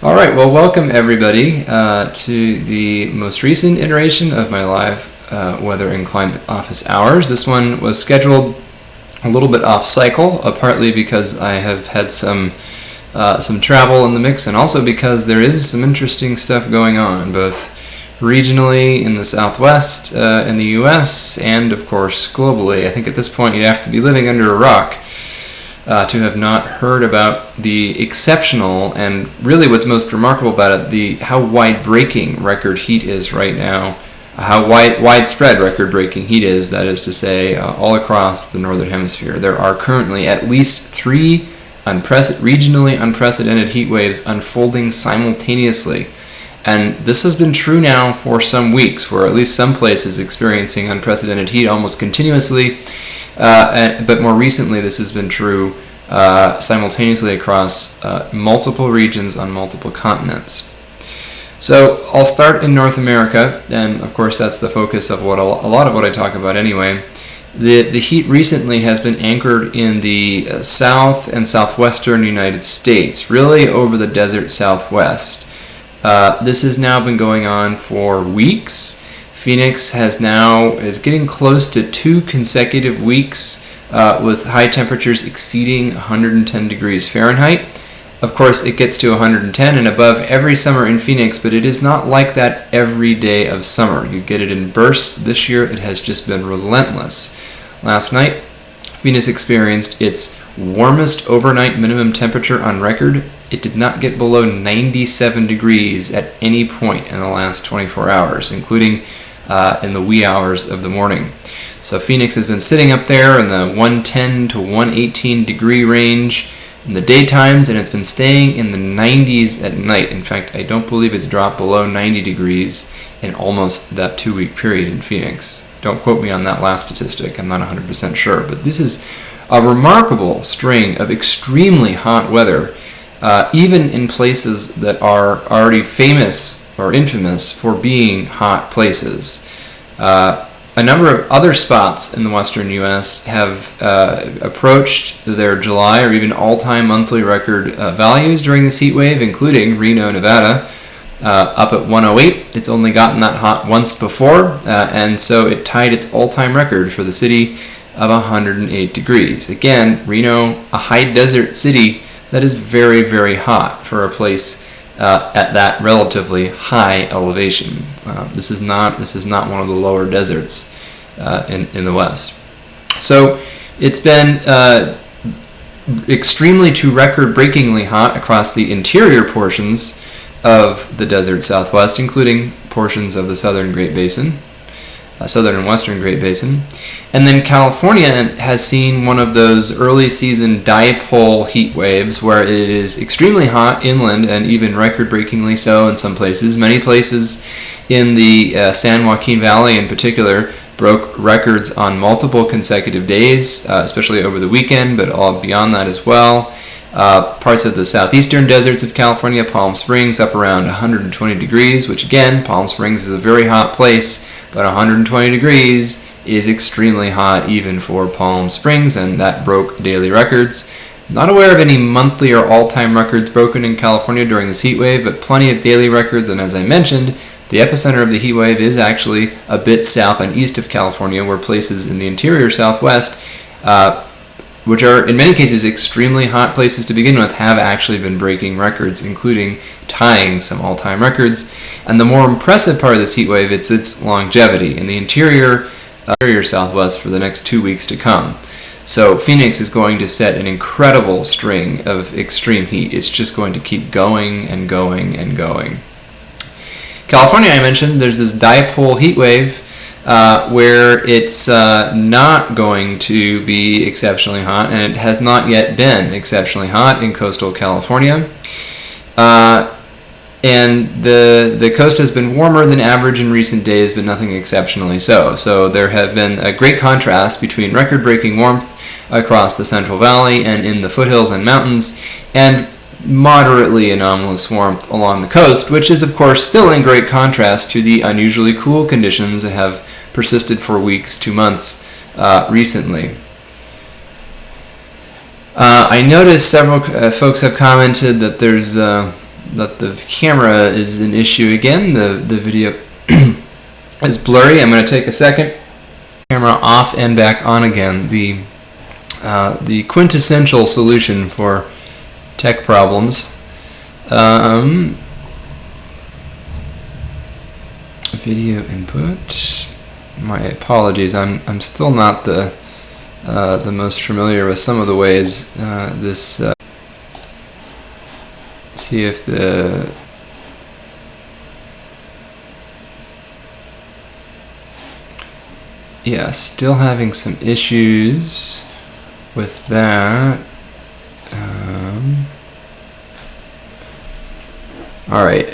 All right, well, welcome everybody to the most recent iteration of my live weather and climate office hours. This one was scheduled a little bit off cycle, partly because I have had some travel in the mix, and also because there is some interesting stuff going on, both regionally in the Southwest in the U.S. and, of course, globally. I think at this point you'd have to be living under a rock to have not heard about the exceptional and really what's most remarkable about it, how wide-breaking record heat is right now, how widespread record-breaking heat is, that is to say, all across the Northern Hemisphere. There are currently at least 3 regionally unprecedented heat waves unfolding simultaneously. And this has been true now for some weeks, where at least some places experiencing unprecedented heat almost continuously. But more recently, this has been true simultaneously across multiple regions on multiple continents. So I'll start in North America, and of course that's the focus of a lot of what I talk about anyway. The heat recently has been anchored in the south and southwestern United States, really over the desert Southwest. This has now been going on for weeks. Phoenix is getting close to 2 consecutive weeks with high temperatures exceeding 110 degrees Fahrenheit. Of course, it gets to 110 and above every summer in Phoenix, but it is not like that every day of summer. You get it in bursts. This year, it has just been relentless. Last night, Phoenix experienced its warmest overnight minimum temperature on record. It did not get below 97 degrees at any point in the last 24 hours, including in the wee hours of the morning. So Phoenix has been sitting up there in the 110 to 118 degree range in the daytimes, and it's been staying in the 90s at night. In fact, I don't believe it's dropped below 90 degrees in almost that 2-week period in Phoenix. Don't quote me on that last statistic, I'm not 100% sure, but this is a remarkable string of extremely hot weather, even in places that are already famous or infamous for being hot places. A number of other spots in the western U.S. have approached their July or even all-time monthly record values during this heat wave, including Reno, Nevada, up at 108. It's only gotten that hot once before, and so it tied its all-time record for the city of 108 degrees. Again, Reno, a high desert city that is very, very hot for a place at that relatively high elevation. This is not one of the lower deserts in the West. So it's been extremely to record-breakingly hot across the interior portions of the desert Southwest, including portions of the southern Great Basin, southern and western Great Basin. And then California has seen one of those early season dipole heat waves where it is extremely hot inland and even record-breakingly so in some places. Many places in the San Joaquin Valley in particular broke records on multiple consecutive days, especially over the weekend, but all beyond that as well. Parts of the southeastern deserts of California, Palm Springs, up around 120 degrees, which again, Palm Springs is a very hot place, but 120 degrees is extremely hot even for Palm Springs, and that broke daily records. Not aware of any monthly or all-time records broken in California during this heat wave, but plenty of daily records, and as I mentioned, the epicenter of the heat wave is actually a bit south and east of California, where places in the interior Southwest, which are in many cases extremely hot places to begin with, have actually been breaking records, including tying some all-time records. And the more impressive part of this heat wave, it's its longevity in the interior Southwest for the next 2 weeks to come. So Phoenix is going to set an incredible string of extreme heat. It's just going to keep going and going and going. California, I mentioned, there's this dipole heat wave where it's not going to be exceptionally hot, and it has not yet been exceptionally hot in coastal California. And the coast has been warmer than average in recent days, but nothing exceptionally so. So there have been a great contrast between record-breaking warmth across the Central Valley and in the foothills and mountains, and moderately anomalous warmth along the coast, which is of course still in great contrast to the unusually cool conditions that have persisted for weeks to months recently. I noticed several folks have commented that there's that the camera is an issue again. The video is blurry. I'm going to take a second. Camera off and back on again. The quintessential solution for tech problems. Video input. My apologies. I'm still not the most familiar with some of the ways this. See if the still having some issues with that. All right,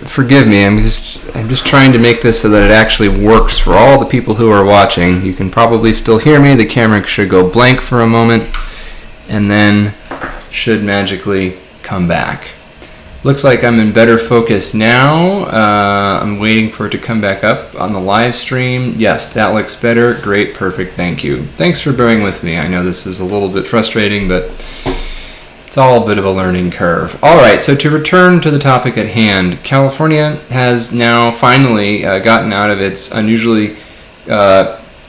forgive me. I'm just trying to make this so that it actually works for all the people who are watching. You can probably still hear me. The camera should go blank for a moment, and then should magically come back. Looks like I'm in better focus now. I'm waiting for it to come back up on the live stream. Yes, that looks better. Great, perfect, thank you. Thanks for bearing with me. I know this is a little bit frustrating, but it's all a bit of a learning curve. All right, so to return to the topic at hand, California has now finally gotten out of its unusually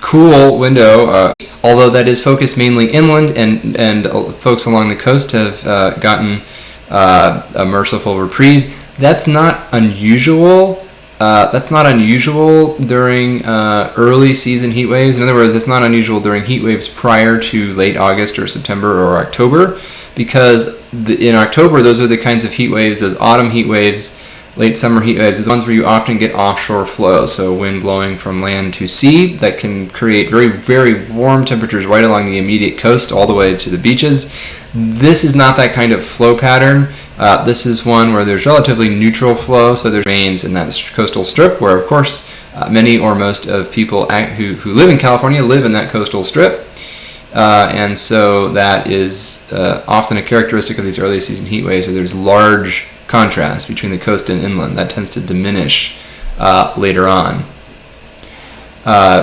cool window, although that is focused mainly inland, and folks along the coast have gotten a merciful reprieve. That's not unusual. During early season heat waves. In other words, it's not unusual during heat waves prior to late August or September or October, because in October those are the kinds of heat waves, those autumn heat waves, late summer heat waves, the ones where you often get offshore flow, so wind blowing from land to sea that can create very, very warm temperatures right along the immediate coast all the way to the beaches. This is not that kind of flow pattern. This is one where there's relatively neutral flow, so there's rains in that coastal strip where, of course, many or most of people who live in California live in that coastal strip. And so that is often a characteristic of these early season heat waves where there's large contrast between the coast and inland. That tends to diminish later on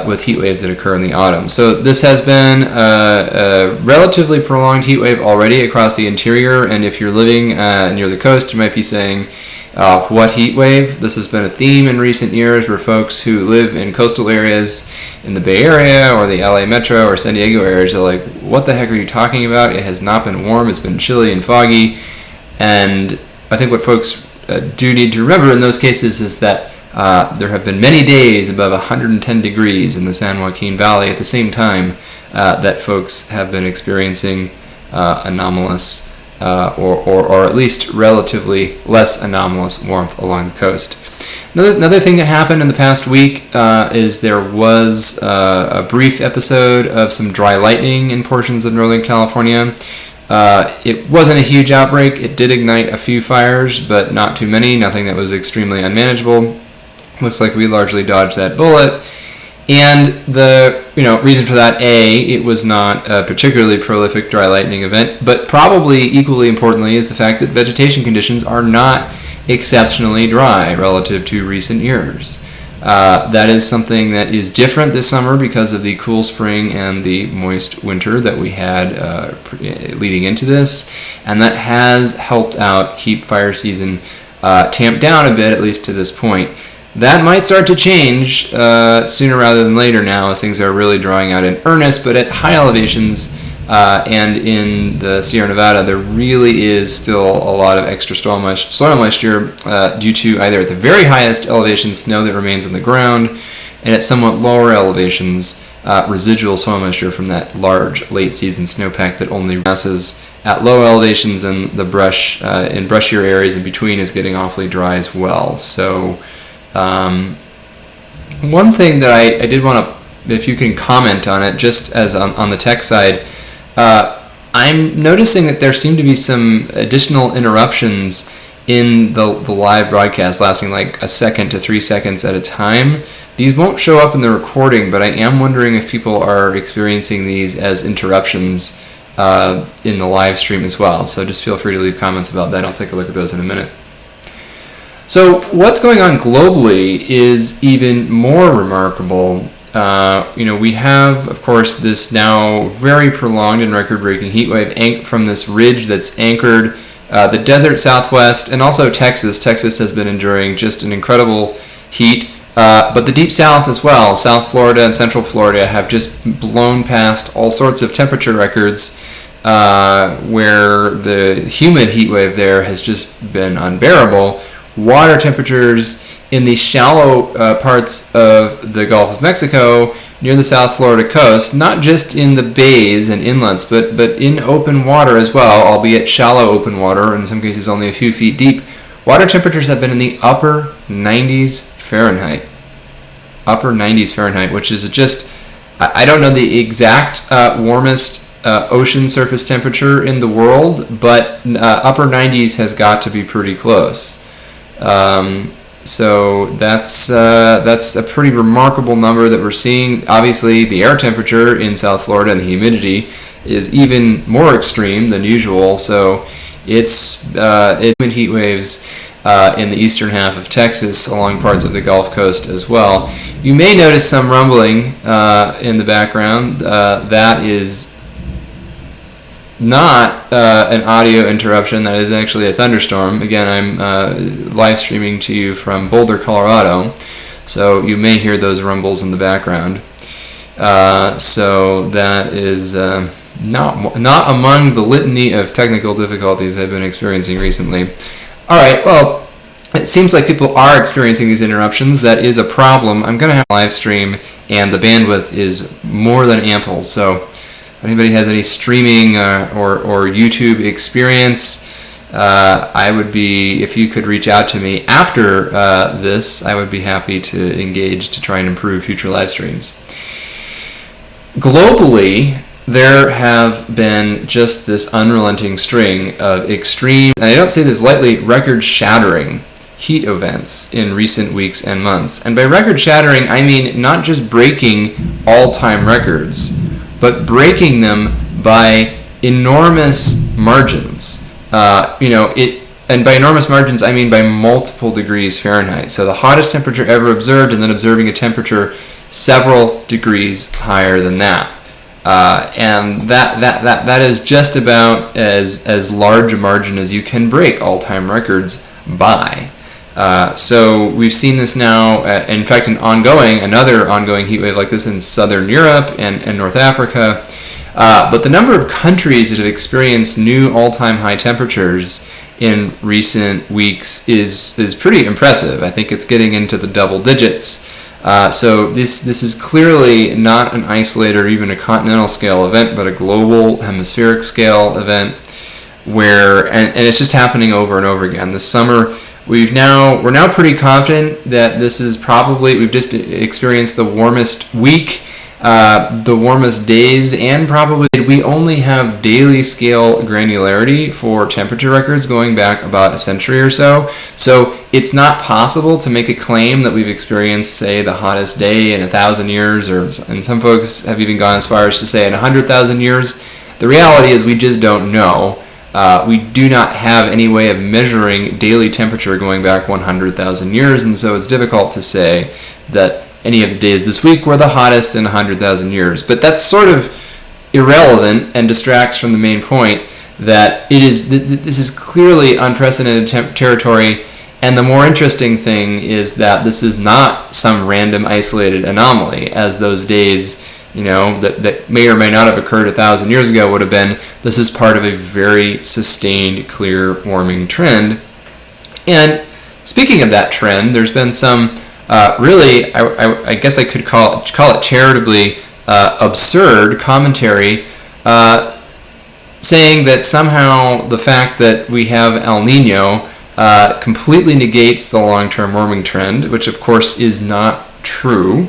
with heat waves that occur in the autumn. So this has been a relatively prolonged heat wave already across the interior, and if you're living near the coast, you might be saying, what heat wave? This has been a theme in recent years where folks who live in coastal areas in the Bay Area or the LA Metro or San Diego areas are like, what the heck are you talking about? It has not been warm, it's been chilly and foggy. And I think what folks do need to remember in those cases is that there have been many days above 110 degrees in the San Joaquin Valley at the same time that folks have been experiencing anomalous or at least relatively less anomalous warmth along the coast. Another thing that happened in the past week is there was a brief episode of some dry lightning in portions of Northern California. It wasn't a huge outbreak. It did ignite a few fires, but not too many, nothing that was extremely unmanageable. Looks like we largely dodged that bullet. And the reason for that, it was not a particularly prolific dry lightning event, but probably equally importantly is the fact that vegetation conditions are not exceptionally dry relative to recent years. That is something that is different this summer because of the cool spring and the moist winter that we had leading into this, and that has helped out keep fire season tamped down a bit, at least to this point. That might start to change sooner rather than later now as things are really drawing out in earnest, but at high elevations and in the Sierra Nevada, there really is still a lot of extra soil moisture due to either at the very highest elevations snow that remains on the ground, and at somewhat lower elevations residual soil moisture from that large late season snowpack that only passes at low elevations, and the brush in brushier areas in between is getting awfully dry as well. So one thing that I did want to, if you can comment on it, just as on the tech side, I'm noticing that there seem to be some additional interruptions in the live broadcast lasting like a second to 3 seconds at a time. These won't show up in the recording, but I am wondering if people are experiencing these as interruptions in the live stream as well. So just feel free to leave comments about that. I'll take a look at those in a minute. So what's going on globally is even more remarkable. We have, of course, this now very prolonged and record-breaking heat wave from this ridge that's anchored The desert Southwest, and also Texas. Texas has been enduring just an incredible heat. But the deep South as well, South Florida and Central Florida, have just blown past all sorts of temperature records, where the humid heat wave there has just been unbearable. Water temperatures in the shallow parts of the Gulf of Mexico near the South Florida coast, not just in the bays and inlets, but in open water as well, albeit shallow open water, in some cases only a few feet deep. Water temperatures have been in the upper 90s Fahrenheit. Upper 90s Fahrenheit, which is just, I don't know the exact warmest ocean surface temperature in the world, but upper 90s has got to be pretty close. So that's a pretty remarkable number that we're seeing. Obviously, the air temperature in South Florida and the humidity is even more extreme than usual. So it's heat waves in the eastern half of Texas along parts of the Gulf Coast as well. You may notice some rumbling in the background. That is not an audio interruption. That is actually a thunderstorm. Again, I'm live streaming to you from Boulder, Colorado, so you may hear those rumbles in the background. So that is not among the litany of technical difficulties I've been experiencing recently. All right, well, it seems like people are experiencing these interruptions. That is a problem. I'm going to have a live stream, and the bandwidth is more than ample. So if anybody has any streaming or YouTube experience, I would be, if you could reach out to me after this, I would be happy to engage to try and improve future live streams. Globally, there have been just this unrelenting string of extreme, and I don't say this lightly, record-shattering heat events in recent weeks and months. And by record-shattering, I mean not just breaking all-time records, but breaking them by enormous margins. And by enormous margins, I mean by multiple degrees Fahrenheit. So the hottest temperature ever observed, and then observing a temperature several degrees higher than that. And that is just about as large a margin as you can break all-time records by. So we've seen this now, in fact, another ongoing heat wave like this in southern Europe and North Africa. But the number of countries that have experienced new all-time high temperatures in recent weeks is pretty impressive. I think it's getting into the double digits. So this is clearly not an isolated or even a continental scale event, but a global hemispheric scale event where, and it's just happening over and over again. This summer, we're now pretty confident that this is probably, we've just experienced the warmest week, the warmest days, and probably we only have daily scale granularity for temperature records going back about a century or so. So it's not possible to make a claim that we've experienced, say, the hottest day in 1,000 years, and some folks have even gone as far as to say in 100,000 years. The reality is we just don't know. We do not have any way of measuring daily temperature going back 100,000 years, and so it's difficult to say that any of the days this week were the hottest in 100,000 years. But that's sort of irrelevant and distracts from the main point that this is clearly unprecedented territory, and the more interesting thing is that this is not some random isolated anomaly, as those days that may or may not have occurred 1,000 years ago would have been. This is part of a very sustained, clear warming trend. And speaking of that trend, there's been some really, I guess I could call it charitably absurd commentary saying that somehow the fact that we have El Nino completely negates the long-term warming trend, which of course is not true.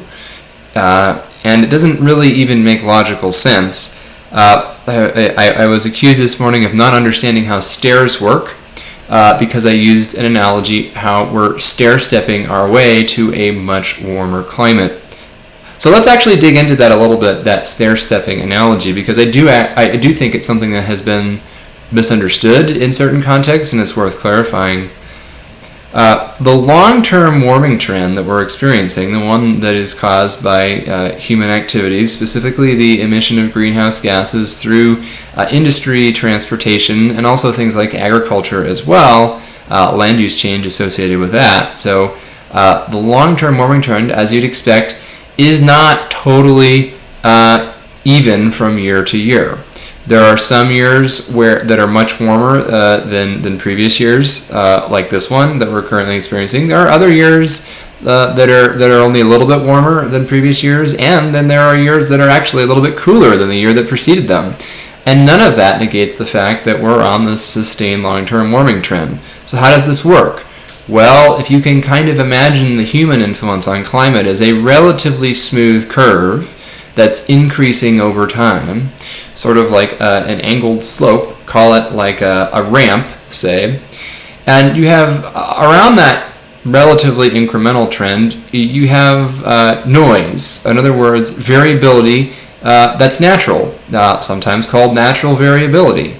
And it doesn't really even make logical sense. I was accused this morning of not understanding how stairs work because I used an analogy how we're stair-stepping our way to a much warmer climate. So let's actually dig into that a little bit, that stair-stepping analogy, because I do think it's something that has been misunderstood in certain contexts, and it's worth clarifying. The long-term warming trend that we're experiencing, the one that is caused by human activities, specifically the emission of greenhouse gases through industry, transportation, and also things like agriculture as well, land use change associated with that. So the long-term warming trend, as you'd expect, is not totally even from year to year. There are some years that are much warmer than previous years, like this one that we're currently experiencing. There are other years that are only a little bit warmer than previous years, and then there are years that are actually a little bit cooler than the year that preceded them. And none of that negates the fact that we're on this sustained long-term warming trend. So how does this work? Well, if you can kind of imagine the human influence on climate as a relatively smooth curve that's increasing over time, sort of like an angled slope, call it like a ramp, say, and you have around that relatively incremental trend, you have noise, in other words, variability that's natural, sometimes called natural variability.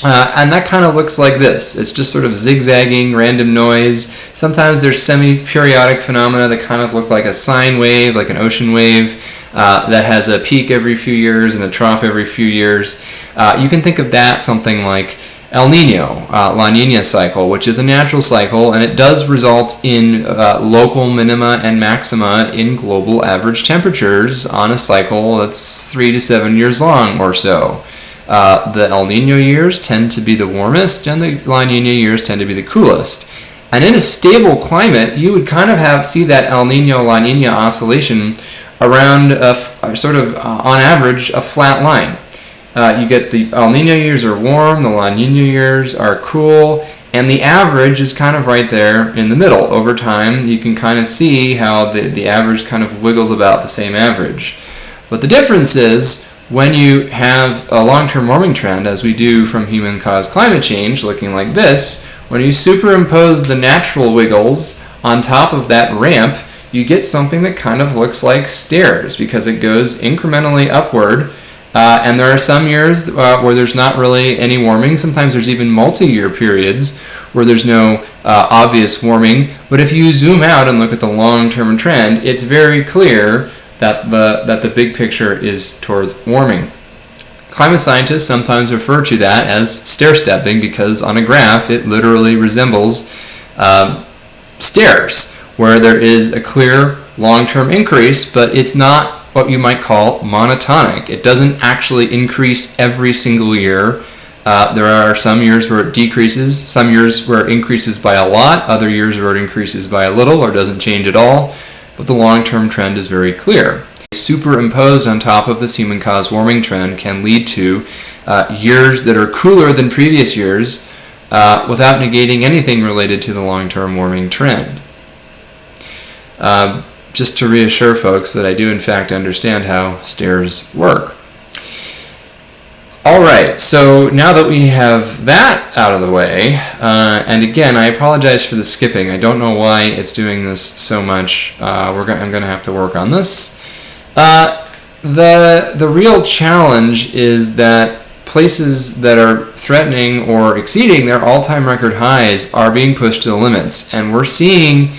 And that kind of looks like this. It's just sort of zigzagging, random noise. Sometimes there's semi-periodic phenomena that kind of look like a sine wave, like an ocean wave, that has a peak every few years and a trough every few years. You can think of that something like El Nino, La Nina cycle, which is a natural cycle, and it does result in local minima and maxima in global average temperatures on a cycle that's 3 to 7 years long or so. The El Nino years tend to be the warmest, and the La Nina years tend to be the coolest. And in a stable climate, you would kind of see that El Nino-La Nina oscillation around sort of on average a flat line. You get the El Nino years are warm, the La Nina years are cool, and the average is kind of right there in the middle. Over time, you can kind of see how the average kind of wiggles about the same average. But the difference is when you have a long-term warming trend, as we do from human-caused climate change, looking like this, when you superimpose the natural wiggles on top of that ramp, you get something that kind of looks like stairs because it goes incrementally upward. And there are some years where there's not really any warming. Sometimes there's even multi-year periods where there's no obvious warming. But if you zoom out and look at the long-term trend, it's very clear that the big picture is towards warming. Climate scientists sometimes refer to that as stair-stepping because on a graph it literally resembles stairs, where there is a clear long-term increase, but it's not what you might call monotonic. It doesn't actually increase every single year. There are some years where it decreases, some years where it increases by a lot, other years where it increases by a little or doesn't change at all, but the long-term trend is very clear. Superimposed on top of this human-caused warming trend can lead to years that are cooler than previous years without negating anything related to the long-term warming trend. Just to reassure folks that I do in fact understand how stairs work. All so now that we have that out of the way, and again, I apologize for the skipping. I don't know why it's doing this so much. I'm going to have to work on this. The real challenge is that places that are threatening or exceeding their all-time record highs are being pushed to the limits, and we're seeing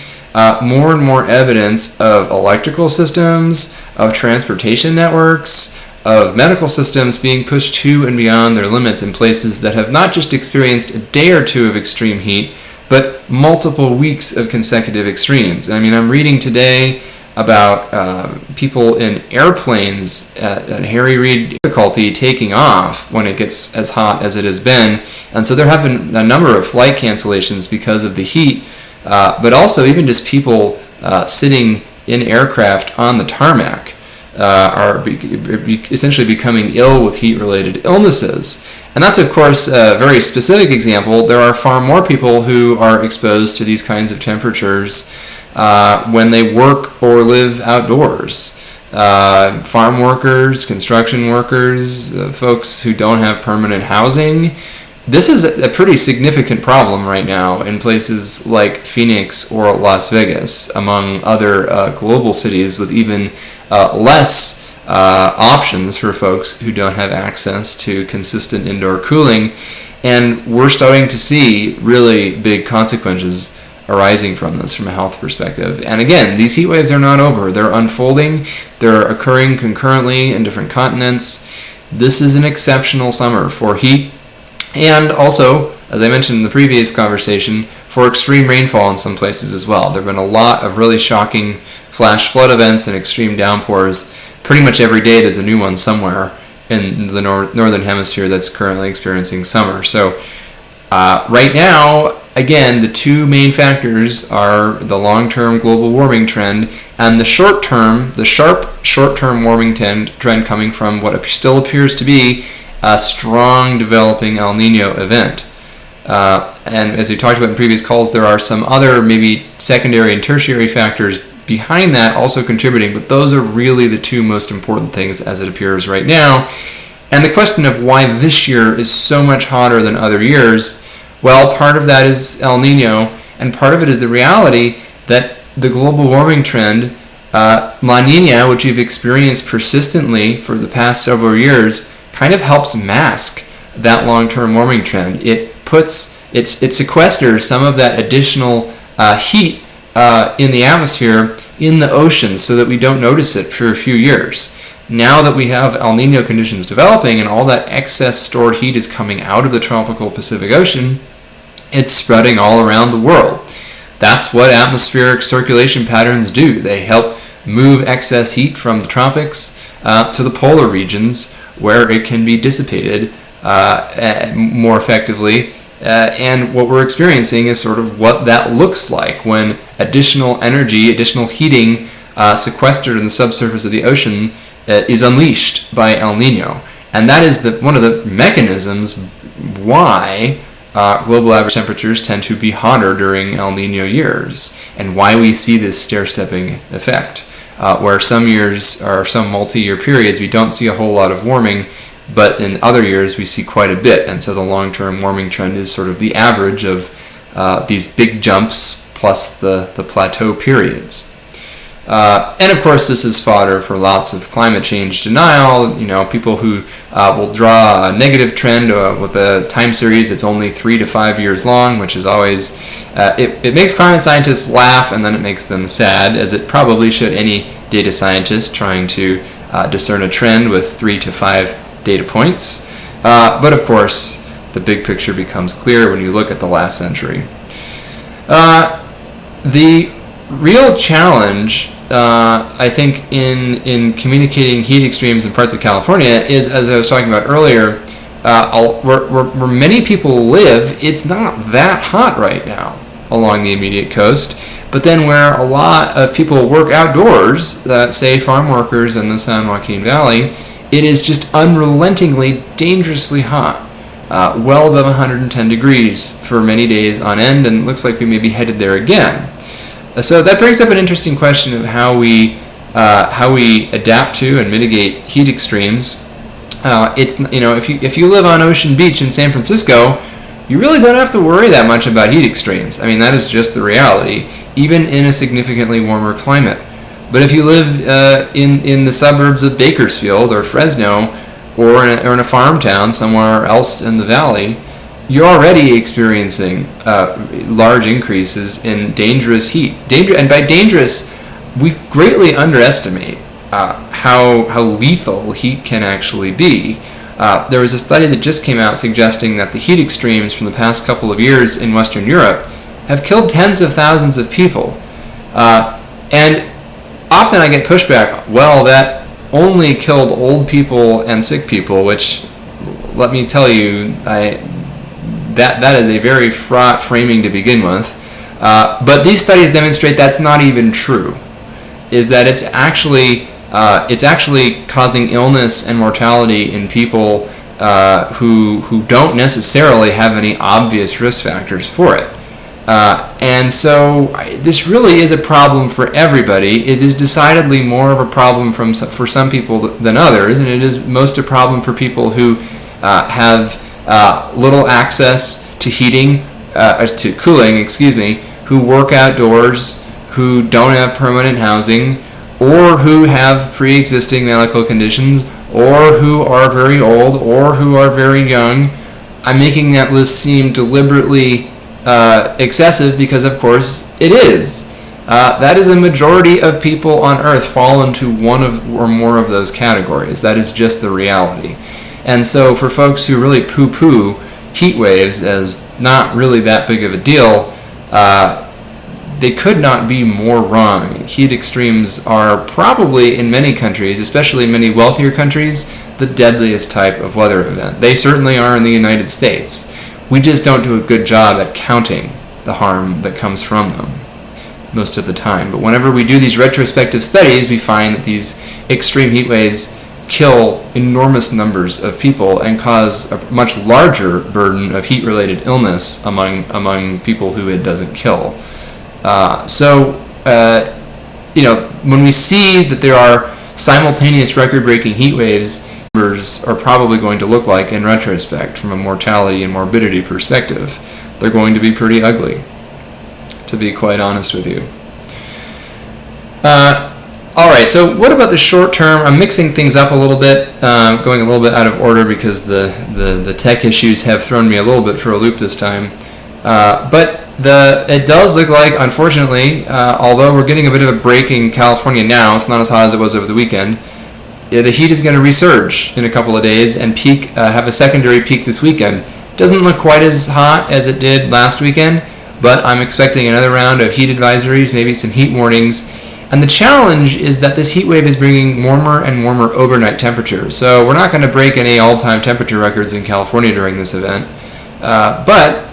more and more evidence of electrical systems, of transportation networks, of medical systems being pushed to and beyond their limits in places that have not just experienced a day or two of extreme heat, but multiple weeks of consecutive extremes. I mean, I'm reading today about people in airplanes at Harry Reid difficulty taking off when it gets as hot as it has been. And so there have been a number of flight cancellations because of the heat, but also even just people sitting in aircraft on the tarmac are essentially becoming ill with heat-related illnesses. And that's, of course, a very specific example. There are far more people who are exposed to these kinds of temperatures when they work or live outdoors. Farm workers, construction workers, folks who don't have permanent housing. This is a pretty significant problem right now in places like Phoenix or Las Vegas, among other global cities with even less options for folks who don't have access to consistent indoor cooling. And we're starting to see really big consequences arising from this from a health perspective. And again, these heat waves are not over. They're unfolding. They're occurring concurrently in different continents. This is an exceptional summer for heat, and also, as I mentioned in the previous conversation, for extreme rainfall in some places as well. There have been a lot of really shocking flash flood events and extreme downpours. Pretty much every day there's a new one somewhere in the Northern Hemisphere that's currently experiencing summer. So right now, again, the two main factors are the long-term global warming trend and the short-term, the sharp short-term warming trend coming from what still appears to be a strong developing El Nino event. And as we talked about in previous calls, there are some other maybe secondary and tertiary factors behind that also contributing, but those are really the two most important things as it appears right now. And the question of why this year is so much hotter than other years, well, part of that is El Nino, and part of it is the reality that the global warming trend, La Nina, which we've experienced persistently for the past several years, kind of helps mask that long-term warming trend. It sequesters some of that additional heat in the atmosphere in the ocean so that we don't notice it for a few years. Now that we have El Nino conditions developing and all that excess stored heat is coming out of the tropical Pacific Ocean, it's spreading all around the world. That's what atmospheric circulation patterns do. They help move excess heat from the tropics to the polar regions where it can be dissipated more effectively. And what we're experiencing is sort of what that looks like when additional energy, additional heating sequestered in the subsurface of the ocean is unleashed by El Nino. And that is one of the mechanisms why global average temperatures tend to be hotter during El Nino years, and why we see this stair-stepping effect, where some years or some multi-year periods we don't see a whole lot of warming, but in other years we see quite a bit, and so the long-term warming trend is sort of the average of these big jumps plus the plateau periods. And of course this is fodder for lots of climate change denial, people who will draw a negative trend with a time series that's only 3 to 5 years long, which is always, it makes climate scientists laugh and then it makes them sad, as it probably should any data scientist trying to discern a trend with 3 to 5 data points. But of course, the big picture becomes clear when you look at the last century. The real challenge, I think, in communicating heat extremes in parts of California is, as I was talking about earlier, where many people live, it's not that hot right now along the immediate coast. But then where a lot of people work outdoors, say farm workers in the San Joaquin Valley, it is just unrelentingly, dangerously hot, well above 110 degrees for many days on end, and it looks like we may be headed there again. So that brings up an interesting question of how we adapt to and mitigate heat extremes. If you live on Ocean Beach in San Francisco, you really don't have to worry that much about heat extremes. I mean, that is just the reality, even in a significantly warmer climate. But if you live in the suburbs of Bakersfield or Fresno, or in a farm town somewhere else in the valley, you're already experiencing large increases in dangerous heat. And by dangerous, we greatly underestimate how lethal heat can actually be. There was a study that just came out suggesting that the heat extremes from the past couple of years in Western Europe have killed tens of thousands of people. And often I get pushback, well, that only killed old people and sick people, which, let me tell you, that is a very fraught framing to begin with. But these studies demonstrate that's not even true, is that it's actually causing illness and mortality in people who don't necessarily have any obvious risk factors for it. And so this really is a problem for everybody. It is decidedly more of a problem for some people than others, and it is most a problem for people who have little access to cooling, who work outdoors, who don't have permanent housing, or who have pre-existing medical conditions, or who are very old, or who are very young. I'm making that list seem deliberately excessive because, of course, it is. That is a majority of people on Earth fall into one of or more of those categories. That is just the reality. And so for folks who really poo-poo heat waves as not really that big of a deal, they could not be more wrong. Heat extremes are probably, in many countries, especially many wealthier countries, the deadliest type of weather event. They certainly are in the United States. We just don't do a good job at counting the harm that comes from them most of the time. But whenever we do these retrospective studies, we find that these extreme heat waves kill enormous numbers of people and cause a much larger burden of heat-related illness among people who it doesn't kill. When we see that there are simultaneous record-breaking heat waves, numbers are probably going to look like in retrospect from a mortality and morbidity perspective. They're going to be pretty ugly, to be quite honest with you. All right, so what about the short term? I'm mixing things up a little bit, going a little bit out of order because the tech issues have thrown me a little bit for a loop this time. But it does look like, unfortunately, although we're getting a bit of a break in California now, it's not as hot as it was over the weekend, the heat is going to resurge in a couple of days and peak, have a secondary peak this weekend. Doesn't look quite as hot as it did last weekend, but I'm expecting another round of heat advisories, maybe some heat warnings. And the challenge is that this heat wave is bringing warmer and warmer overnight temperatures. So we're not going to break any all-time temperature records in California during this event, but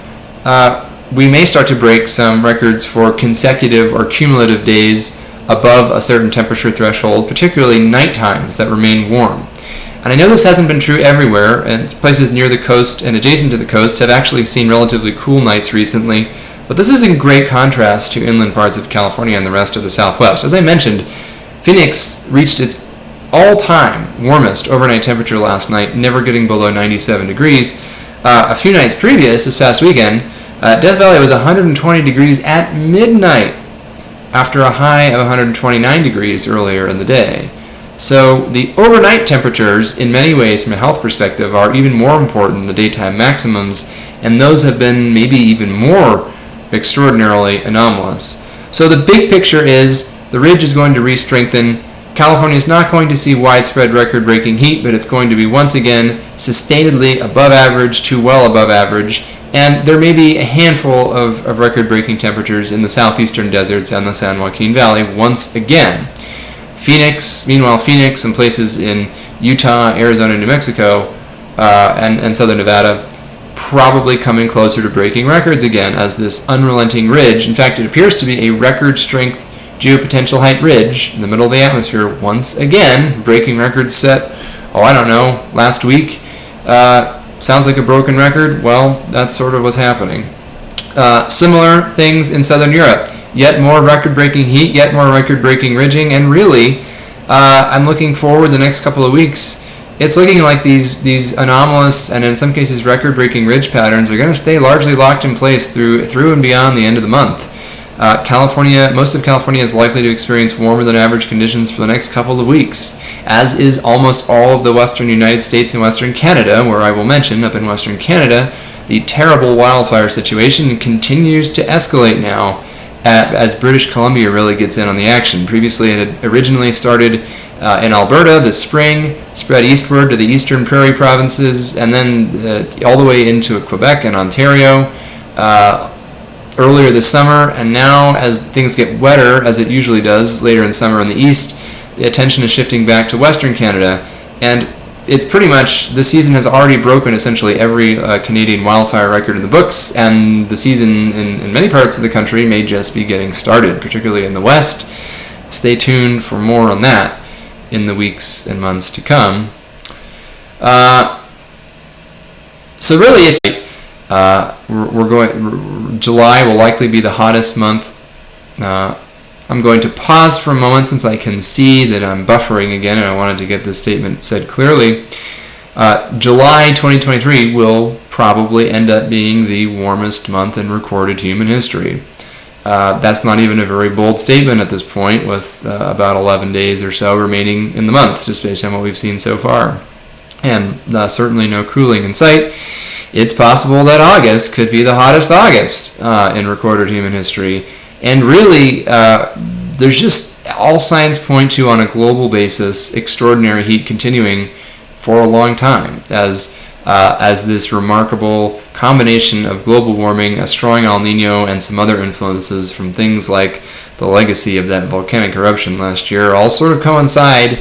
we may start to break some records for consecutive or cumulative days above a certain temperature threshold, particularly night times that remain warm. And I know this hasn't been true everywhere, and places near the coast and adjacent to the coast have actually seen relatively cool nights recently, but this is in great contrast to inland parts of California and the rest of the Southwest. As I mentioned, Phoenix reached its all-time warmest overnight temperature last night, never getting below 97 degrees. A few nights previous, this past weekend, Death Valley was 120 degrees at midnight after a high of 129 degrees earlier in the day. So the overnight temperatures, in many ways from a health perspective, are even more important than the daytime maximums, and those have been maybe even more extraordinarily anomalous. So the big picture is the ridge is going to re-strengthen. California is not going to see widespread record-breaking heat, but it's going to be once again sustainedly above average to well above average, and there may be a handful of record-breaking temperatures in the southeastern deserts and the San Joaquin Valley once again. Meanwhile, Phoenix and places in Utah, Arizona, New Mexico, and southern Nevada probably coming closer to breaking records again as this unrelenting ridge. In fact, it appears to be a record-strength geopotential height ridge in the middle of the atmosphere once again, breaking records set, last week. Sounds like a broken record. Well, that's sort of what's happening. Similar things in southern Europe. Yet more record-breaking heat, yet more record-breaking ridging, and really, I'm looking forward the next couple of weeks. It's looking like these anomalous and in some cases record-breaking ridge patterns are going to stay largely locked in place through and beyond the end of the month. Most of California is likely to experience warmer than average conditions for the next couple of weeks, as is almost all of the western United States and western Canada, where I will mention, up in western Canada, the terrible wildfire situation continues to escalate now as British Columbia really gets in on the action. Previously, it had originally started in Alberta this spring, spread eastward to the eastern prairie provinces, and then all the way into Quebec and Ontario earlier this summer. And now, as things get wetter, as it usually does later in summer in the east, the attention is shifting back to western Canada. And it's pretty much, the season has already broken essentially every Canadian wildfire record in the books, and the season in many parts of the country may just be getting started, particularly in the west. Stay tuned for more on that in the weeks and months to come. So really, it's July will likely be the hottest month. I'm going to pause for a moment since I can see that I'm buffering again, and I wanted to get this statement said clearly. July 2023 will probably end up being the warmest month in recorded human history. That's not even a very bold statement at this point, with about 11 days or so remaining in the month, just based on what we've seen so far. And certainly no cooling in sight. it's possible that August could be the hottest August in recorded human history. And really, there's just all signs point to, on a global basis, extraordinary heat continuing for a long time as this remarkable combination of global warming, a strong El Nino, and some other influences from things like the legacy of that volcanic eruption last year all sort of coincide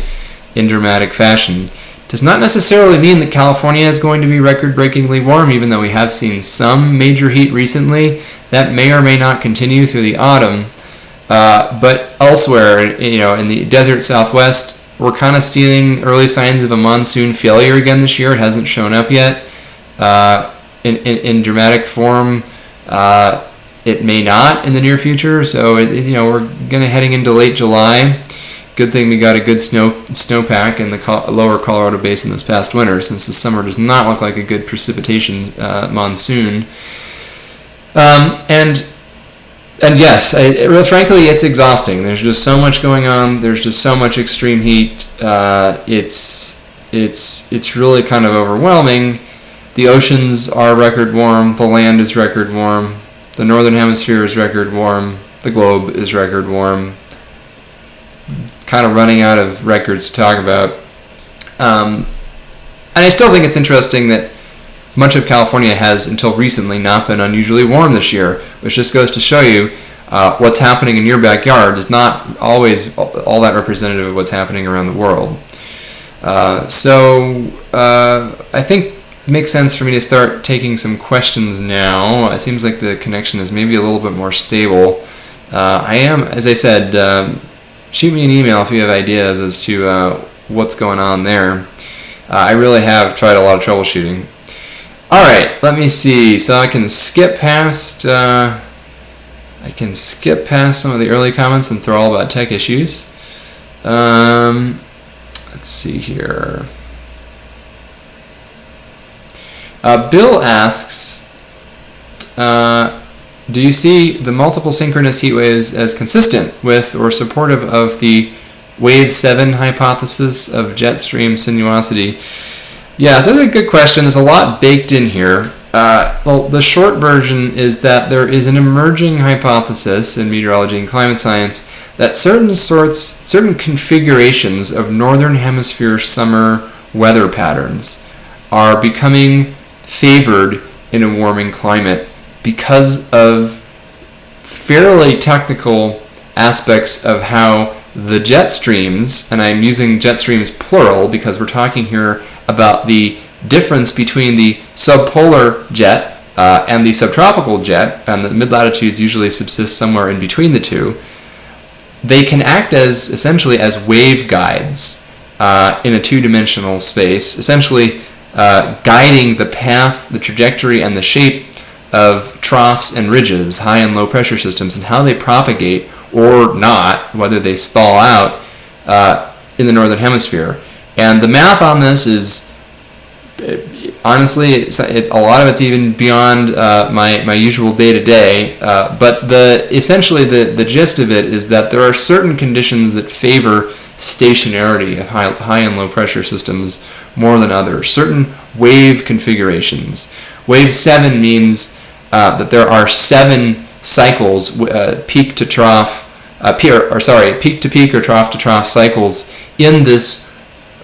in dramatic fashion. Does not necessarily mean that California is going to be record-breakingly warm, even though we have seen some major heat recently. That may or may not continue through the autumn. But elsewhere, in the desert Southwest, we're kind of seeing early signs of a monsoon failure again this year. It hasn't shown up yet in dramatic form. It may not in the near future. So we're heading into late July. Good thing we got a good snowpack in the lower Colorado Basin this past winter, since the summer does not look like a good precipitation monsoon. And yes, frankly, it's exhausting. There's just so much going on. There's just so much extreme heat. It's really kind of overwhelming. The oceans are record warm. The land is record warm. The Northern Hemisphere is record warm. The globe is record warm. Kind of running out of records to talk about. And I still think it's interesting that much of California has, until recently, not been unusually warm this year, which just goes to show you what's happening in your backyard is not always all that representative of what's happening around the world. So I think it makes sense for me to start taking some questions now. It seems like the connection is maybe a little bit more stable. I am, as I said, shoot me an email if you have ideas as to what's going on there. I really have tried a lot of troubleshooting. All right, let me see. So I can skip past some of the early comments since they're all about tech issues. Let's see here. Bill asks, do you see the multiple synchronous heat waves as consistent with or supportive of the Wave 7 hypothesis of jet stream sinuosity? Yeah, so that's a good question. There's a lot baked in here. Well, the short version is that there is an emerging hypothesis in meteorology and climate science that certain configurations of Northern Hemisphere summer weather patterns are becoming favored in a warming climate because of fairly technical aspects of how the jet streams, and I'm using jet streams plural because we're talking here about the difference between the subpolar jet and the subtropical jet, and the mid-latitudes usually subsist somewhere in between the two. They can act as essentially as wave guides in a two-dimensional space, essentially guiding the path, the trajectory, and the shape of troughs and ridges, high and low pressure systems, and how they propagate or not, whether they stall out in the Northern Hemisphere. And the math on this is, honestly, it's a lot of it's even beyond my usual day-to-day, but essentially the gist of it is that there are certain conditions that favor stationarity of high and low pressure systems more than others, certain wave configurations. Wave 7 means that there are 7 cycles, peak to trough, peak to peak or trough to trough cycles in this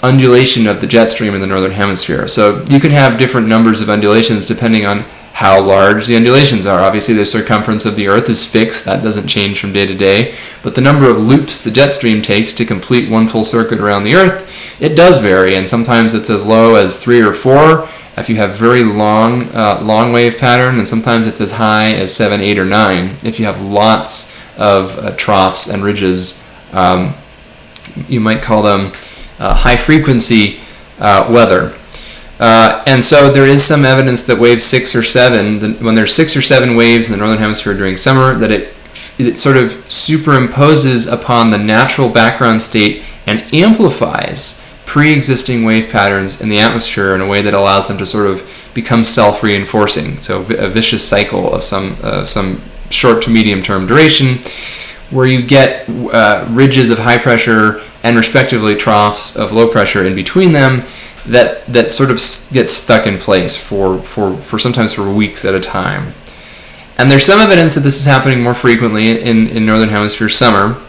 undulation of the jet stream in the Northern Hemisphere. So you can have different numbers of undulations depending on how large the undulations are. Obviously, the circumference of the Earth is fixed. That doesn't change from day to day. But the number of loops the jet stream takes to complete one full circuit around the Earth, it does vary. And sometimes it's as low as 3 or 4 if you have very long wave pattern, and sometimes it's as high as 7, 8, or 9 if you have lots of troughs and ridges. You might call them high-frequency weather. And so there is some evidence that wave 6 or 7, when there's 6 or 7 waves in the Northern Hemisphere during summer, that it sort of superimposes upon the natural background state and amplifies pre-existing wave patterns in the atmosphere in a way that allows them to sort of become self-reinforcing. So a vicious cycle of some short to medium term duration, where you get ridges of high pressure and respectively troughs of low pressure in between them that sort of gets stuck in place for sometimes for weeks at a time. And there's some evidence that this is happening more frequently in Northern Hemisphere summer.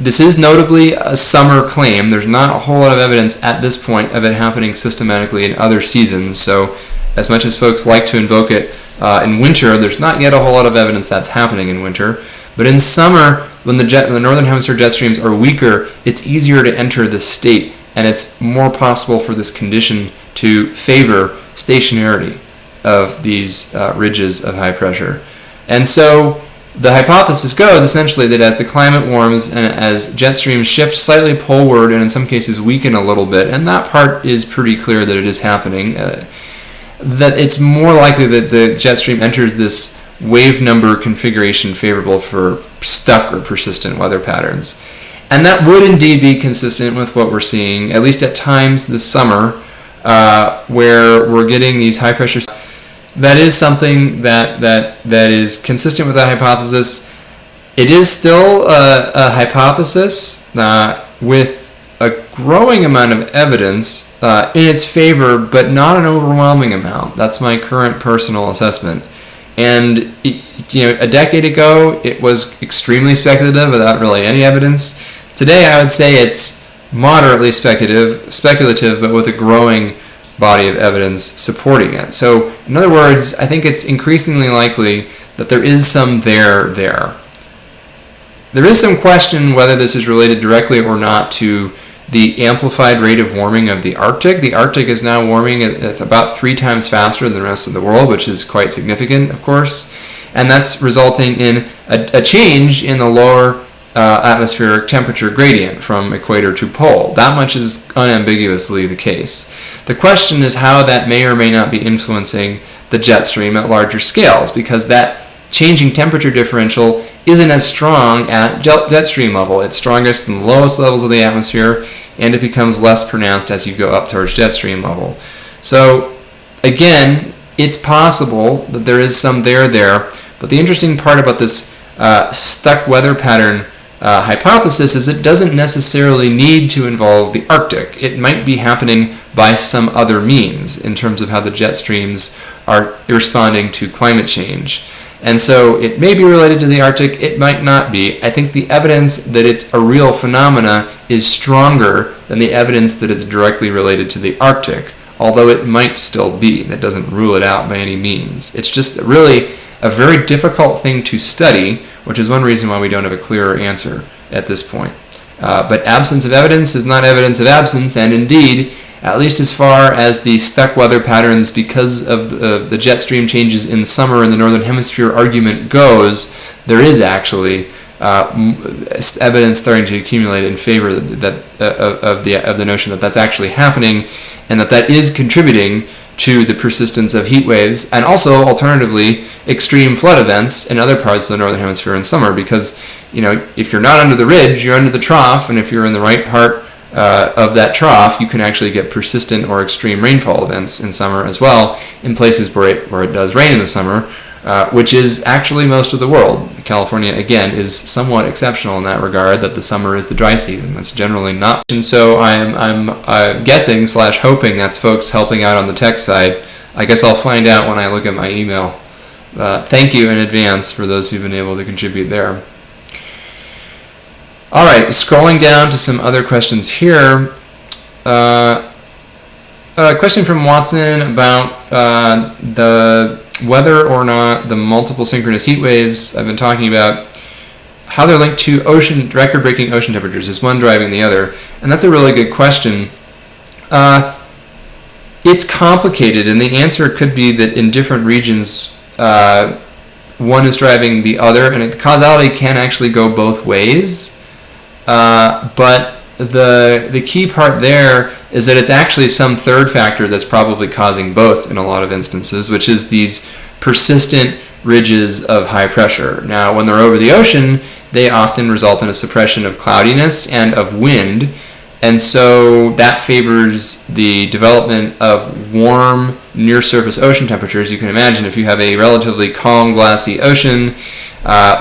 This is notably a summer claim. There's not a whole lot of evidence at this point of it happening systematically in other seasons. So as much as folks like to invoke it in winter, there's not yet a whole lot of evidence that's happening in winter. But in summer, when the Northern Hemisphere jet streams are weaker, it's easier to enter this state, and it's more possible for this condition to favor stationarity of these ridges of high pressure. And so the hypothesis goes essentially that as the climate warms and as jet streams shift slightly poleward and in some cases weaken a little bit, and that part is pretty clear that it is happening, that it's more likely that the jet stream enters this wave number configuration favorable for stuck or persistent weather patterns. And that would indeed be consistent with what we're seeing, at least at times this summer, where we're getting these high pressure. That is something that is consistent with that hypothesis. It is still a hypothesis with a growing amount of evidence in its favor, but not an overwhelming amount. That's my current personal assessment. And a decade ago, it was extremely speculative without really any evidence. Today, I would say it's moderately speculative, but with a growing body of evidence supporting it. So, in other words, I think it's increasingly likely that there is some there. There is some question whether this is related directly or not to the amplified rate of warming of the Arctic. The Arctic is now warming at about 3 times faster than the rest of the world, which is quite significant, of course. And that's resulting in a change in the lower atmospheric temperature gradient from equator to pole. That much is unambiguously the case. The question is how that may or may not be influencing the jet stream at larger scales, because that changing temperature differential isn't as strong at jet stream level. It's strongest in the lowest levels of the atmosphere, and it becomes less pronounced as you go up towards jet stream level. So again, it's possible that there is some there, but the interesting part about this stuck weather pattern hypothesis is it doesn't necessarily need to involve the Arctic. It might be happening by some other means in terms of how the jet streams are responding to climate change. And so it may be related to the Arctic, it might not be. I think the evidence that it's a real phenomena is stronger than the evidence that it's directly related to the Arctic, although it might still be. That doesn't rule it out by any means. It's just really a very difficult thing to study, which is one reason why we don't have a clearer answer at this point. But absence of evidence is not evidence of absence, and indeed, at least as far as the stuck weather patterns because of the jet stream changes in summer in the Northern Hemisphere argument goes, there is actually evidence starting to accumulate in favor of the notion that that's actually happening, and that is contributing to the persistence of heat waves, and also, alternatively, extreme flood events in other parts of the Northern Hemisphere in summer, because if you're not under the ridge, you're under the trough, and if you're in the right part of that trough, you can actually get persistent or extreme rainfall events in summer as well in places where it does rain in the summer, which is actually most of the world. California, again, is somewhat exceptional in that regard, that the summer is the dry season. That's generally not. And so I'm guessing / hoping that's folks helping out on the tech side. I guess I'll find out when I look at my email. Thank you in advance for those who've been able to contribute there. All right, scrolling down to some other questions here. A question from Watson about whether or not the multiple synchronous heat waves I've been talking about, how they're linked to record-breaking ocean temperatures. Is one driving the other? And that's a really good question. It's complicated, and the answer could be that in different regions, one is driving the other, and the causality can actually go both ways. But the key part there is that it's actually some third factor that's probably causing both in a lot of instances, which is these persistent ridges of high pressure. Now, when they're over the ocean, they often result in a suppression of cloudiness and of wind, and so that favors the development of warm near-surface ocean temperatures. You can imagine if you have a relatively calm, glassy ocean,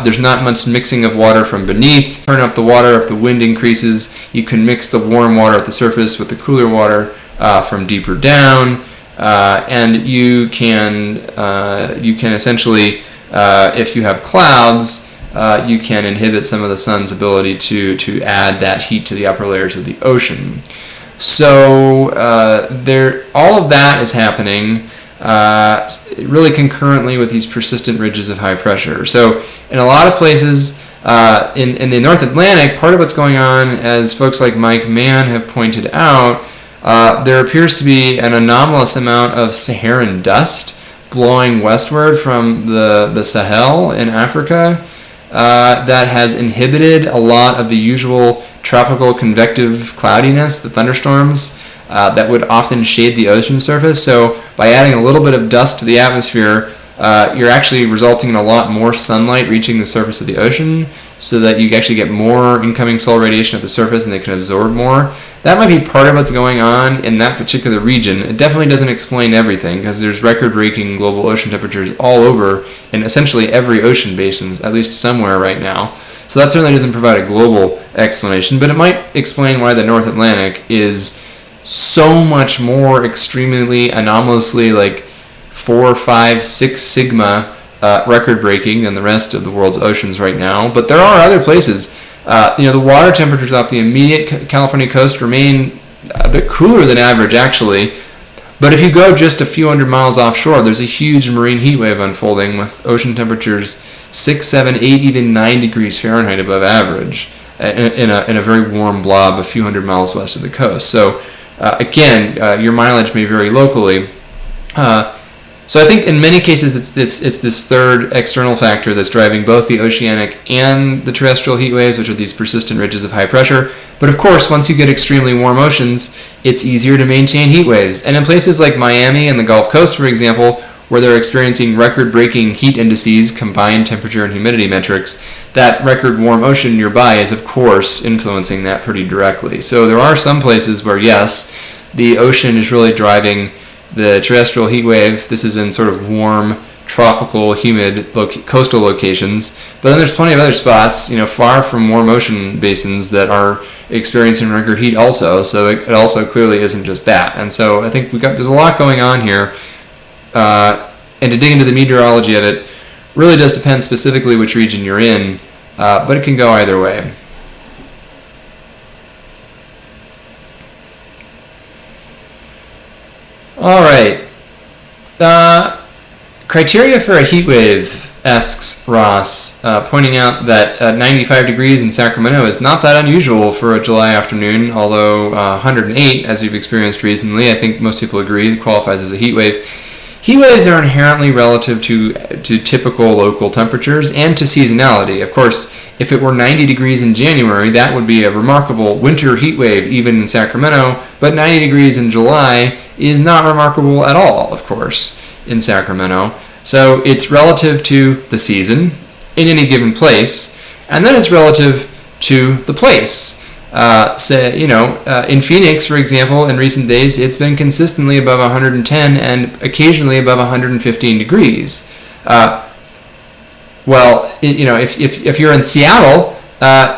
there's not much mixing of water from beneath. Turn up the water if the wind increases. You can mix the warm water at the surface with the cooler water from deeper down, and you can essentially, if you have clouds, you can inhibit some of the sun's ability to add that heat to the upper layers of the ocean. So all of that is happening really concurrently with these persistent ridges of high pressure. So in a lot of places in the North Atlantic, part of what's going on, as folks like Mike Mann have pointed out, there appears to be an anomalous amount of Saharan dust blowing westward from the Sahel in Africa that has inhibited a lot of the usual tropical convective cloudiness, the thunderstorms, that would often shade the ocean surface. So by adding a little bit of dust to the atmosphere, you're actually resulting in a lot more sunlight reaching the surface of the ocean, so that you actually get more incoming solar radiation at the surface and they can absorb more. That might be part of what's going on in that particular region. It definitely doesn't explain everything, because there's record-breaking global ocean temperatures all over in essentially every ocean basin, at least somewhere right now. So that certainly doesn't provide a global explanation, but it might explain why the North Atlantic is so much more extremely anomalously, like 4, 5, 6 sigma record-breaking than the rest of the world's oceans right now. But there are other places. The water temperatures off the immediate California coast remain a bit cooler than average, actually. But if you go just a few hundred miles offshore, there's a huge marine heat wave unfolding with ocean temperatures 6, 7, 8, even 9 degrees Fahrenheit above average in a very warm blob a few hundred miles west of the coast. So again, your mileage may vary locally. So I think in many cases it's this third external factor that's driving both the oceanic and the terrestrial heat waves, which are these persistent ridges of high pressure. But of course, once you get extremely warm oceans, it's easier to maintain heat waves. And in places like Miami and the Gulf Coast, for example, where they're experiencing record-breaking heat indices, combined temperature and humidity metrics, that record warm ocean nearby is of course influencing that pretty directly. So there are some places where, yes, the ocean is really driving the terrestrial heat wave. This is in sort of warm, tropical, humid coastal locations. But then there's plenty of other spots, far from warm ocean basins that are experiencing record heat also. So it also clearly isn't just that. And so I think there's a lot going on here. And to dig into the meteorology of it really does depend specifically which region you're in, but it can go either way. All right. Criteria for a heat wave, asks Ross, pointing out that 95 degrees in Sacramento is not that unusual for a July afternoon, although 108, as you've experienced recently, I think most people agree, qualifies as a heat wave. Heat waves are inherently relative to typical local temperatures and to seasonality. Of course, if it were 90 degrees in January, that would be a remarkable winter heat wave even in Sacramento, but 90 degrees in July is not remarkable at all, of course, in Sacramento. So it's relative to the season in any given place, and then it's relative to the place. In Phoenix, for example, in recent days, it's been consistently above 110 and occasionally above 115 degrees. If you're in Seattle,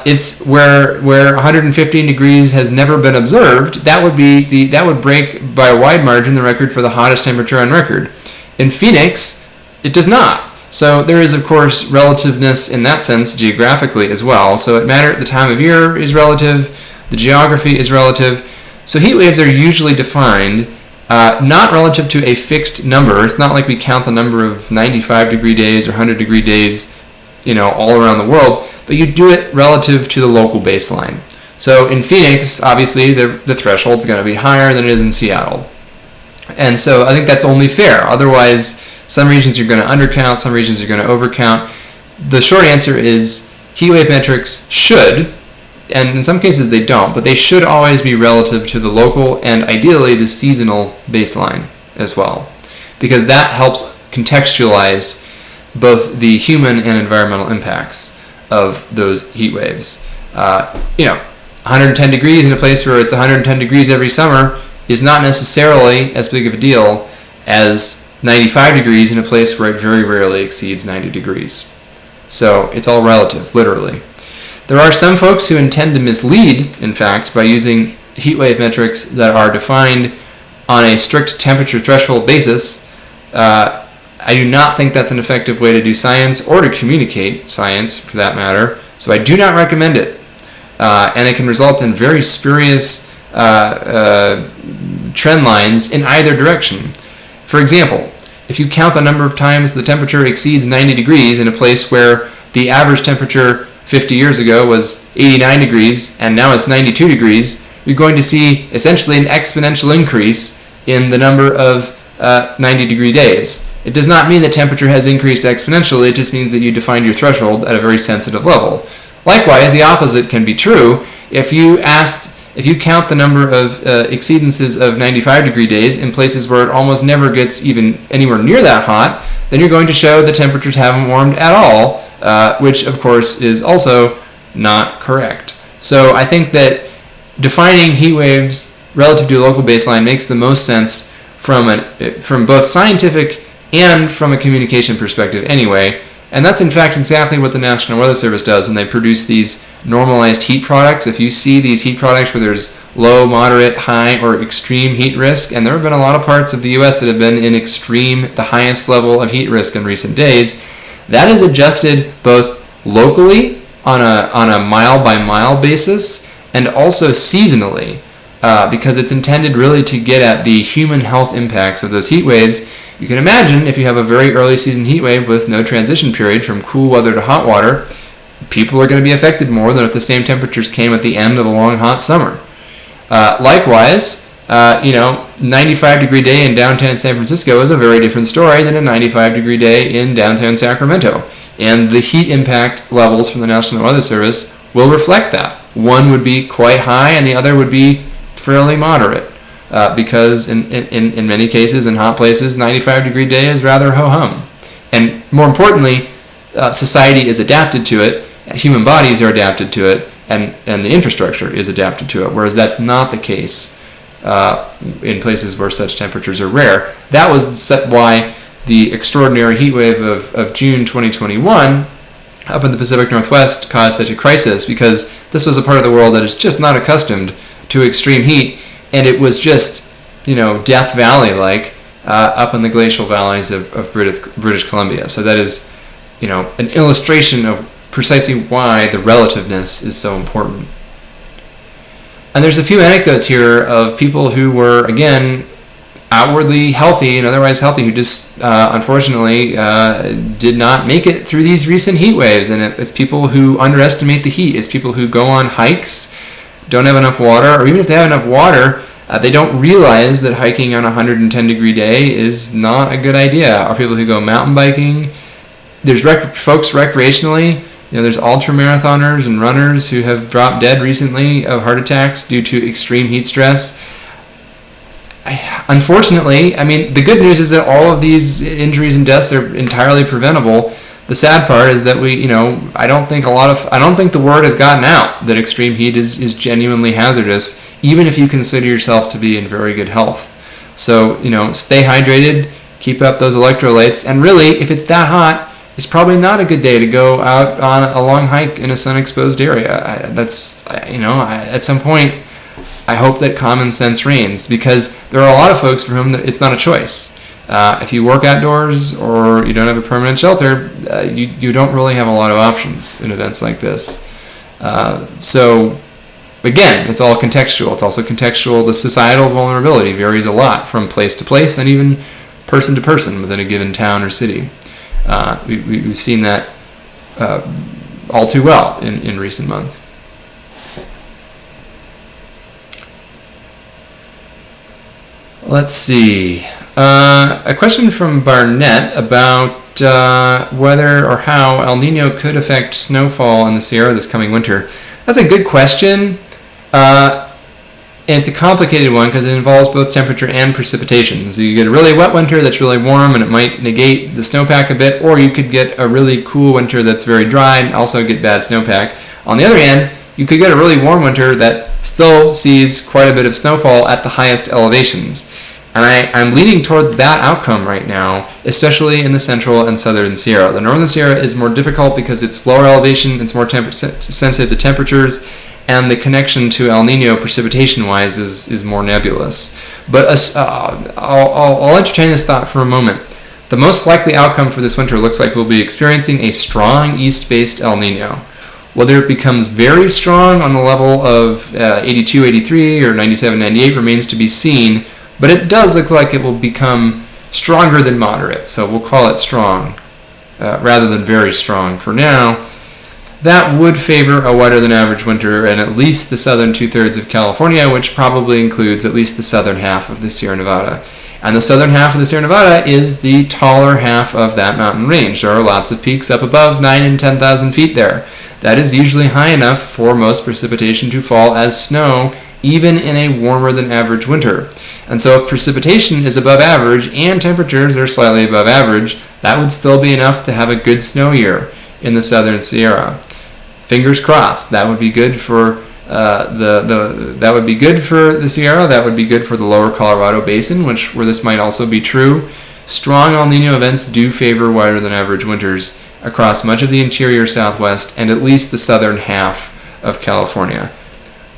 it's where 115 degrees has never been observed. That would break by a wide margin the record for the hottest temperature on record. In Phoenix, it does not. So there is, of course, relativeness in that sense geographically as well. So the time of year is relative, the geography is relative. So heat waves are usually defined not relative to a fixed number. It's not like we count the number of 95 degree days or 100 degree days, all around the world, but you do it relative to the local baseline. So in Phoenix, obviously, the threshold's going to be higher than it is in Seattle. And so I think that's only fair. Otherwise, some regions you're going to undercount, some regions you're going to overcount. The short answer is heat wave metrics should, and in some cases they don't, but they should always be relative to the local and ideally the seasonal baseline as well, because that helps contextualize both the human and environmental impacts of those heat waves. 110 degrees in a place where it's 110 degrees every summer is not necessarily as big of a deal as 95 degrees in a place where it very rarely exceeds 90 degrees. So it's all relative, literally. There are some folks who intend to mislead, in fact, by using heat wave metrics that are defined on a strict temperature threshold basis, I do not think that's an effective way to do science or to communicate science, for that matter. So I do not recommend it. And it can result in very spurious trend lines in either direction. For example, if you count the number of times the temperature exceeds 90 degrees in a place where the average temperature 50 years ago was 89 degrees and now it's 92 degrees, you're going to see essentially an exponential increase in the number of 90 degree days. It does not mean that temperature has increased exponentially, it just means that you defined your threshold at a very sensitive level. Likewise, the opposite can be true. If you count the number of exceedances of 95 degree days in places where it almost never gets even anywhere near that hot, then you're going to show the temperatures haven't warmed at all, which of course is also not correct. So I think that defining heat waves relative to a local baseline makes the most sense from both scientific and from a communication perspective anyway. And that's in fact exactly what the National Weather Service does when they produce these normalized heat products. If you see these heat products where there's low, moderate, high, or extreme heat risk, and there have been a lot of parts of the US that have been in the highest level of heat risk in recent days, that is adjusted both locally on a mile by mile basis and also seasonally, because it's intended really to get at the human health impacts of those heat waves. You can imagine if you have a very early season heat wave with no transition period from cool weather to hot water, people are going to be affected more than if the same temperatures came at the end of a long hot summer. Likewise, 95 degree day in downtown San Francisco is a very different story than a 95 degree day in downtown Sacramento. And the heat impact levels from the National Weather Service will reflect that. One would be quite high and the other would be fairly moderate. Because in many cases, in hot places, 95 degree day is rather ho-hum. And more importantly, society is adapted to it, human bodies are adapted to it, and the infrastructure is adapted to it, whereas that's not the case in places where such temperatures are rare. That was why the extraordinary heat wave of June 2021 up in the Pacific Northwest caused such a crisis, because this was a part of the world that is just not accustomed to extreme heat. And it was just, Death Valley-like up in the glacial valleys of British Columbia. So that is, an illustration of precisely why the relativeness is so important. And there's a few anecdotes here of people who were, again, outwardly healthy and otherwise healthy, who just, unfortunately, did not make it through these recent heat waves. And it's people who underestimate the heat. It's people who go on hikes, don't have enough water, or even if they have enough water, they don't realize that hiking on a 110 degree day is not a good idea. Or people who go mountain biking. There's folks recreationally, there's ultra marathoners and runners who have dropped dead recently of heart attacks due to extreme heat stress. Unfortunately, the good news is that all of these injuries and deaths are entirely preventable. The sad part is that I don't think the word has gotten out that extreme heat is genuinely hazardous, even if you consider yourself to be in very good health. So, stay hydrated, keep up those electrolytes, and really, if it's that hot, it's probably not a good day to go out on a long hike in a sun-exposed area. At some point, I hope that common sense reigns, because there are a lot of folks for whom it's not a choice. If you work outdoors or you don't have a permanent shelter, you don't really have a lot of options in events like this. So, again, it's all contextual. It's also contextual. The societal vulnerability varies a lot from place to place and even person to person within a given town or city. We've seen that all too well in recent months. Let's see. A question from Barnett about whether or how El Nino could affect snowfall in the Sierra this coming winter. That's a good question. And it's a complicated one because it involves both temperature and precipitation. So you get a really wet winter that's really warm and it might negate the snowpack a bit, or you could get a really cool winter that's very dry and also get bad snowpack. On the other hand, you could get a really warm winter that still sees quite a bit of snowfall at the highest elevations. And I'm leaning towards that outcome right now, especially in the central and southern Sierra. The northern Sierra is more difficult because it's lower elevation, it's more sensitive to temperatures, and the connection to El Nino precipitation-wise is more nebulous. But I'll entertain this thought for a moment. The most likely outcome for this winter looks like we'll be experiencing a strong east-based El Nino. Whether it becomes very strong on the level of 82, 83 or 97, 98 remains to be seen, but it does look like it will become stronger than moderate, so we'll call it strong rather than very strong for now. That would favor a wetter than average winter in at least the southern two-thirds of California, which probably includes at least the southern half of the Sierra Nevada. And the southern half of the Sierra Nevada is the taller half of that mountain range. There are lots of peaks up above 9,000 and 10,000 feet there. That is usually high enough for most precipitation to fall as snow, even in a warmer than average winter. And so if precipitation is above average and temperatures are slightly above average, that would still be enough to have a good snow year in the southern Sierra. Fingers crossed. That would be good for that would be good for the Sierra. That would be good for the lower Colorado Basin, where this might also be true. Strong El Nino events do favor wetter than average winters across much of the interior Southwest and at least the southern half of California.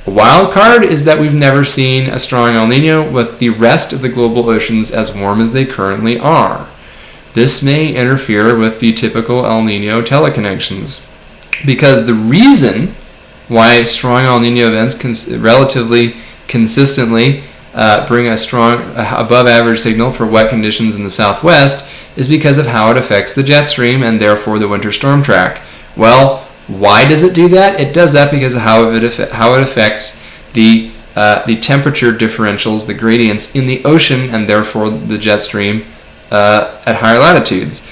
A wild card is that we've never seen a strong El Nino with the rest of the global oceans as warm as they currently are. This may interfere with the typical El Nino teleconnections, because the reason why strong El Nino events relatively consistently bring a strong above average signal for wet conditions in the Southwest is because of how it affects the jet stream and therefore the winter storm track. Well, why does it do that? It does that because of how it affects the temperature differentials, the gradients in the ocean, and therefore the jet stream at higher latitudes.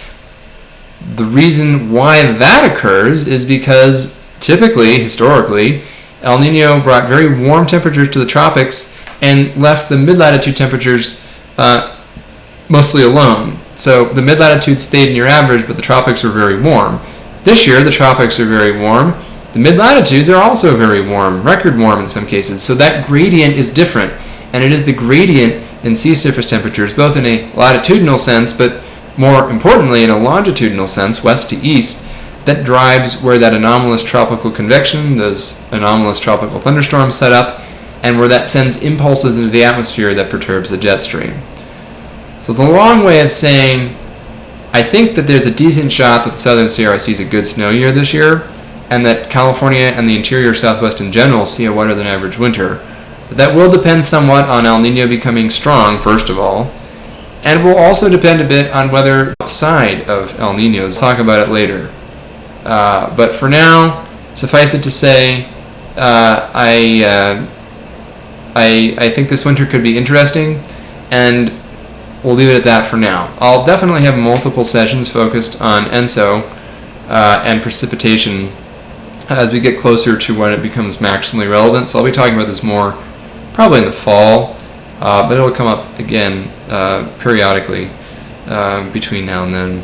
The reason why that occurs is because typically, historically, El Nino brought very warm temperatures to the tropics and left the mid-latitude temperatures mostly alone. So the mid-latitude stayed near average, but the tropics were very warm. This year, the tropics are very warm. The mid-latitudes are also very warm, record warm in some cases. So that gradient is different, and it is the gradient in sea surface temperatures, both in a latitudinal sense, but more importantly in a longitudinal sense, west to east, that drives where that anomalous tropical convection, those anomalous tropical thunderstorms set up, and where that sends impulses into the atmosphere that perturbs the jet stream. So it's a long way of saying, I think that there's a decent shot that the southern Sierra sees a good snow year this year, and that California and the interior Southwest in general see a wetter than average winter. But that will depend somewhat on El Nino becoming strong, first of all, and will also depend a bit on whether outside of El Nino. We'll talk about it later. But for now, suffice it to say, I think this winter could be interesting, and we'll leave it at that for now. I'll definitely have multiple sessions focused on ENSO and precipitation as we get closer to when it becomes maximally relevant. So I'll be talking about this more probably in the fall, but it'll come up again periodically between now and then.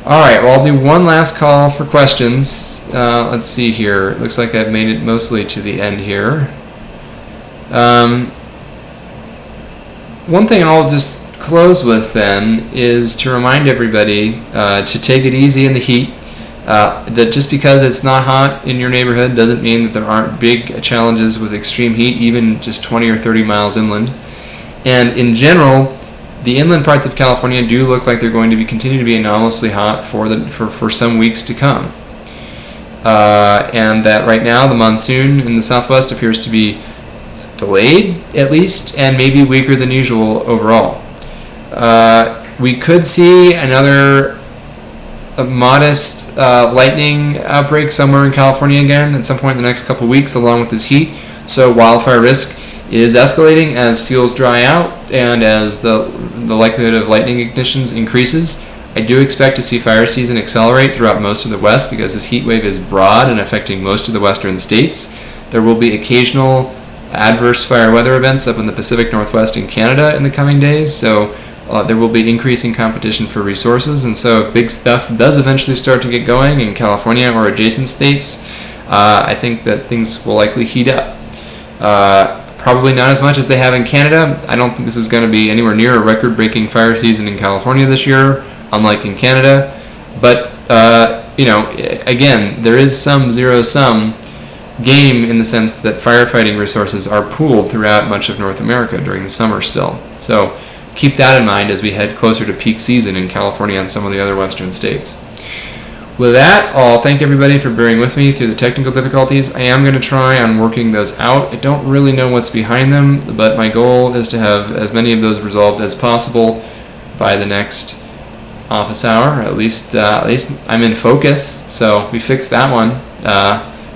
Alright, well, I'll do one last call for questions. Let's see here. It looks like I've made it mostly to the end here. One thing I'll just close with then is to remind everybody to take it easy in the heat. That just because it's not hot in your neighborhood doesn't mean that there aren't big challenges with extreme heat, even just 20 or 30 miles inland. And in general, the inland parts of California do look like they're going to continue to be anomalously hot for some weeks to come. And that right now the monsoon in the Southwest appears to be delayed, at least, and maybe weaker than usual overall. We could see another modest lightning outbreak somewhere in California again at some point in the next couple weeks, along with this heat. So wildfire risk is escalating as fuels dry out and as the likelihood of lightning ignitions increases. I do expect to see fire season accelerate throughout most of the West because this heat wave is broad and affecting most of the western states. There will be occasional adverse fire weather events up in the Pacific Northwest and Canada in the coming days, so there will be increasing competition for resources, and so if big stuff does eventually start to get going in California or adjacent states, I think that things will likely heat up. Probably not as much as they have in Canada. I don't think this is going to be anywhere near a record-breaking fire season in California this year, unlike in Canada. But, again, there is some zero-sum game in the sense that firefighting resources are pooled throughout much of North America during the summer still. So keep that in mind as we head closer to peak season in California and some of the other western states. With that, I'll thank everybody for bearing with me through the technical difficulties. I am going to try on working those out. I don't really know what's behind them, but my goal is to have as many of those resolved as possible by the next office hour. At least I'm in focus, so we fixed that one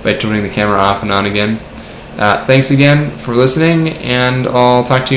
by turning the camera off and on again. Thanks again for listening, and I'll talk to you